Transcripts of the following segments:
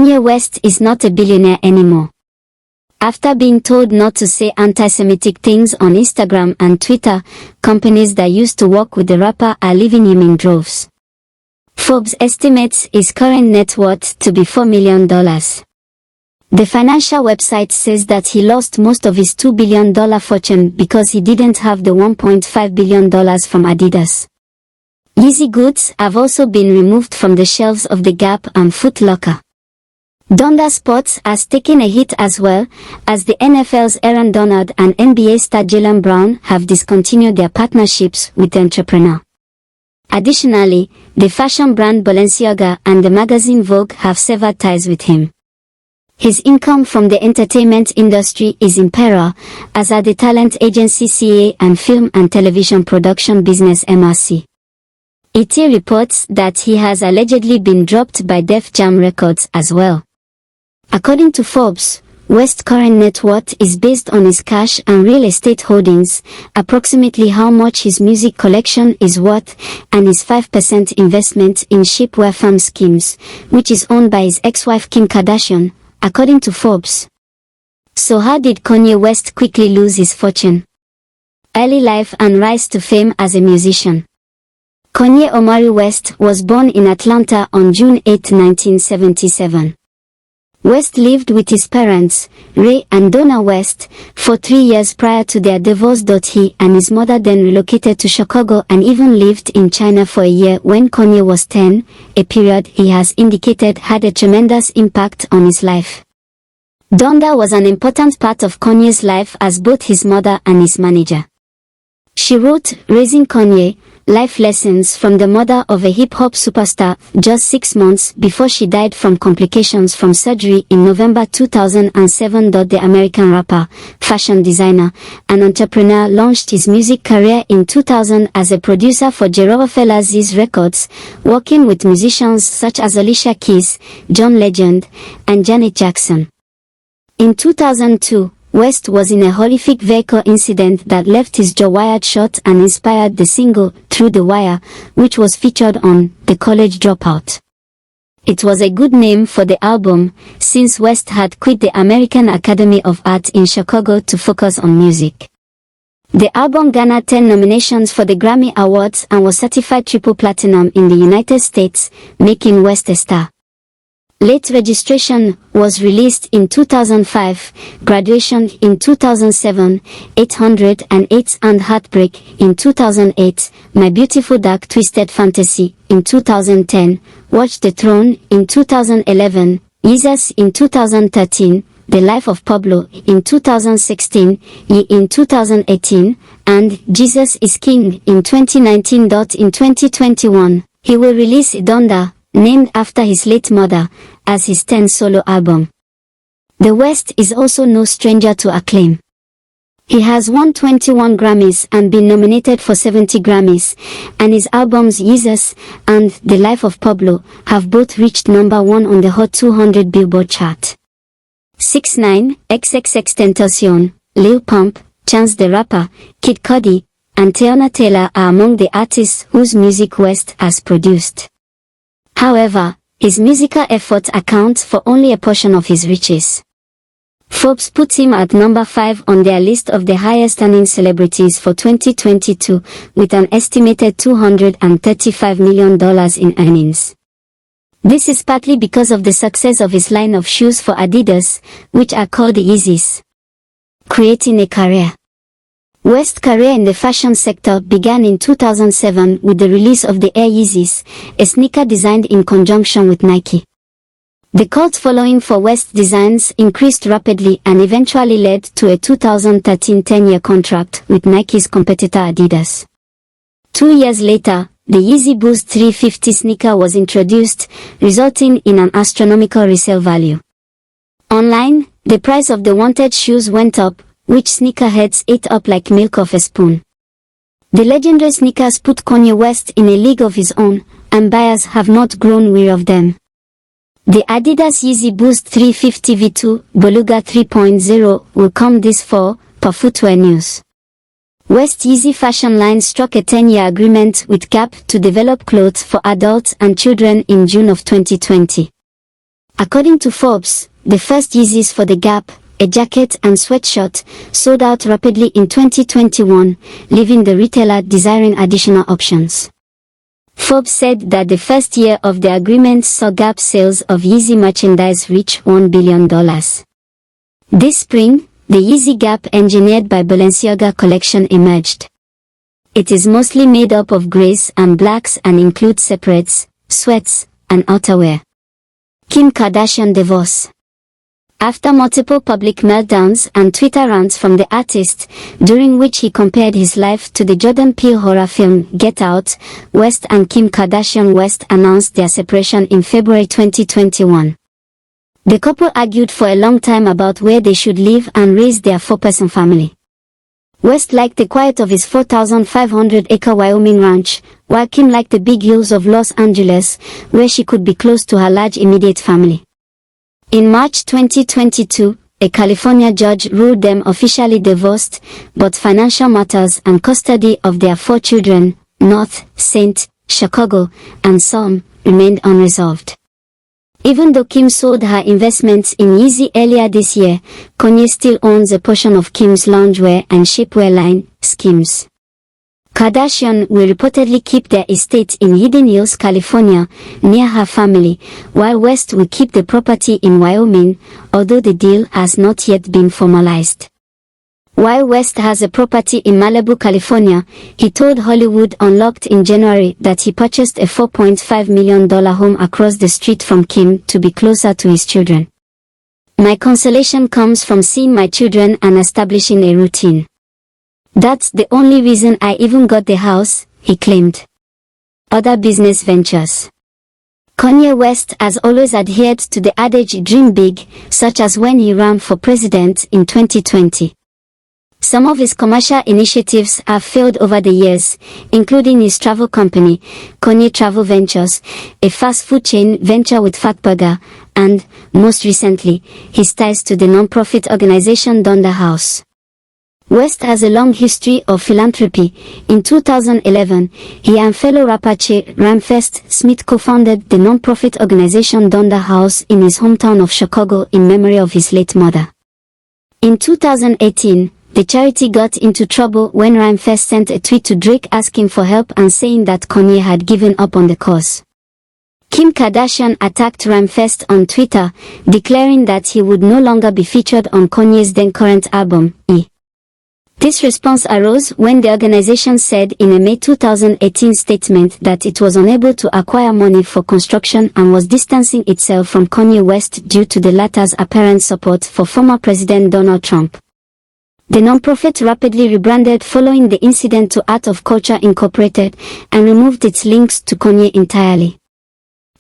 Kanye West is not a billionaire anymore. After being told not to say anti-Semitic things on Instagram and Twitter, companies that used to work with the rapper are leaving him in droves. Forbes estimates his current net worth to be $4 million. The financial website says that he lost most of his $2 billion fortune because he didn't have the $1.5 billion from Adidas. Yeezy goods have also been removed from the shelves of the Gap and Foot Locker. Donda Sports has taken a hit as well, as the NFL's Aaron Donald and NBA star Jaylen Brown have discontinued their partnerships with the entrepreneur. Additionally, the fashion brand Balenciaga and the magazine Vogue have severed ties with him. His income from the entertainment industry is in peril, as are the talent agency CA and film and television production business MRC. ET reports that he has allegedly been dropped by Def Jam Records as well. According to Forbes, West's current net worth is based on his cash and real estate holdings, approximately how much his music collection is worth, and his 5% investment in Shapewear Farm Schemes, which is owned by his ex-wife Kim Kardashian, according to Forbes. So how did Kanye West quickly lose his fortune? Early life and rise to fame as a musician. Kanye Omari West was born in Atlanta on June 8, 1977. West lived with his parents, Ray and Donna West, for 3 years prior to their divorce. He and his mother then relocated to Chicago and even lived in China for a year when Kanye was 10, a period he has indicated had a tremendous impact on his life. Donda was an important part of Kanye's life as both his mother and his manager. She wrote Raising Kanye, Life Lessons from the Mother of a Hip-Hop Superstar just 6 months before she died from complications from surgery in November 2007. The American rapper, fashion designer, and entrepreneur launched his music career in 2000 as a producer for J. Rockefeller Z's Records, working with musicians such as Alicia Keys, John Legend, and Janet Jackson. In 2002, West was in a horrific vehicle incident that left his jaw wired shut and inspired the single, Through the Wire, which was featured on The College Dropout. It was a good name for the album, since West had quit the American Academy of Art in Chicago to focus on music. The album garnered 10 nominations for the Grammy Awards and was certified triple platinum in the United States, making West a star. Late Registration was released in 2005, Graduation in 2007, 808 and Heartbreak in 2008, My Beautiful Dark Twisted Fantasy in 2010, Watch the Throne in 2011, Jesus in 2013, The Life of Pablo in 2016, Ye in 2018, and Jesus is King in 2019. In 2021, he will release Donda, named after his late mother, as his 10th solo album. The West is also no stranger to acclaim. He has won 21 Grammys and been nominated for 70 Grammys, and his albums Jesus and The Life of Pablo have both reached number 1 on the Hot 200 Billboard chart. 6ix9ine, XXXTentacion, Lil Pump, Chance the Rapper, Kid Cudi, and Teyana Taylor are among the artists whose music West has produced. However, his musical efforts account for only a portion of his riches. Forbes put him at number 5 on their list of the highest-earning celebrities for 2022, with an estimated $235 million in earnings. This is partly because of the success of his line of shoes for Adidas, which are called the Yeezys. Creating a career. West's career in the fashion sector began in 2007 with the release of the Air Yeezys, a sneaker designed in conjunction with Nike. The cult following for West's designs increased rapidly and eventually led to a 2013 10-year contract with Nike's competitor Adidas. 2 years later, the Yeezy Boost 350 sneaker was introduced, resulting in an astronomical resale value. Online, the price of the wanted shoes went up, which sneakerheads ate up like milk off a spoon. The legendary sneakers put Kanye West in a league of his own, and buyers have not grown weary of them. The Adidas Yeezy Boost 350 V2 Beluga 3.0 will come this fall, per Footwear News. West Yeezy fashion line struck a 10-year agreement with Gap to develop clothes for adults and children in June of 2020. According to Forbes, the first Yeezys for the Gap, a jacket and sweatshirt, sold out rapidly in 2021, leaving the retailer desiring additional options. Forbes said that the first year of the agreement saw Gap sales of Yeezy merchandise reach $1 billion. This spring, the Yeezy Gap engineered by Balenciaga collection emerged. It is mostly made up of grays and blacks and includes separates, sweats, and outerwear. Kim Kardashian divorce. After multiple public meltdowns and Twitter rants from the artist, during which he compared his life to the Jordan Peele horror film Get Out, West and Kim Kardashian West announced their separation in February 2021. The couple argued for a long time about where they should live and raise their 4-person family. West liked the quiet of his 4,500-acre Wyoming ranch, while Kim liked the big hills of Los Angeles, where she could be close to her large immediate family. In March 2022, a California judge ruled them officially divorced, but financial matters and custody of their 4 children, North, St. Chicago, and Psalm, remained unresolved. Even though Kim sold her investments in Yeezy earlier this year, Kanye still owns a portion of Kim's loungewear and shapewear line, Skims. Kardashian will reportedly keep their estate in Hidden Hills, California, near her family, while West will keep the property in Wyoming, although the deal has not yet been formalized. While West has a property in Malibu, California, he told Hollywood Unlocked in January that he purchased a $4.5 million home across the street from Kim to be closer to his children. "My consolation comes from seeing my children and establishing a routine. That's the only reason I even got the house," he claimed. Other business ventures. Kanye West has always adhered to the adage "dream big," such as when he ran for president in 2020. Some of his commercial initiatives have failed over the years, including his travel company, Kanye Travel Ventures, a fast food chain venture with Fatburger, and, most recently, his ties to the non-profit organization Donda House. West has a long history of philanthropy. In 2011, he and fellow rapper Che Ramfest Smith co-founded the non-profit organization Donda House in his hometown of Chicago in memory of his late mother. In 2018, the charity got into trouble when Ramfest sent a tweet to Drake asking for help and saying that Kanye had given up on the cause. Kim Kardashian attacked Ramfest on Twitter, declaring that he would no longer be featured on Kanye's then-current album, E! This response arose when the organization said in a May 2018 statement that it was unable to acquire money for construction and was distancing itself from Kanye West due to the latter's apparent support for former President Donald Trump. The nonprofit rapidly rebranded following the incident to Art of Culture Incorporated and removed its links to Kanye entirely.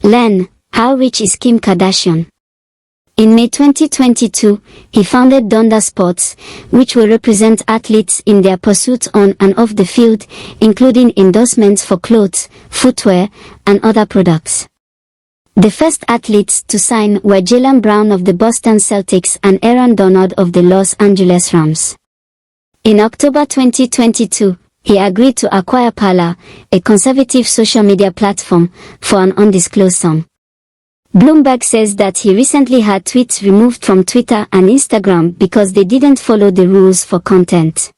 Learn, how rich is Kim Kardashian? In May 2022, he founded Donda Sports, which will represent athletes in their pursuits on and off the field, including endorsements for clothes, footwear, and other products. The first athletes to sign were Jaylen Brown of the Boston Celtics and Aaron Donald of the Los Angeles Rams. In October 2022, he agreed to acquire Parler, a conservative social media platform, for an undisclosed sum. Bloomberg says that he recently had tweets removed from Twitter and Instagram because they didn't follow the rules for content.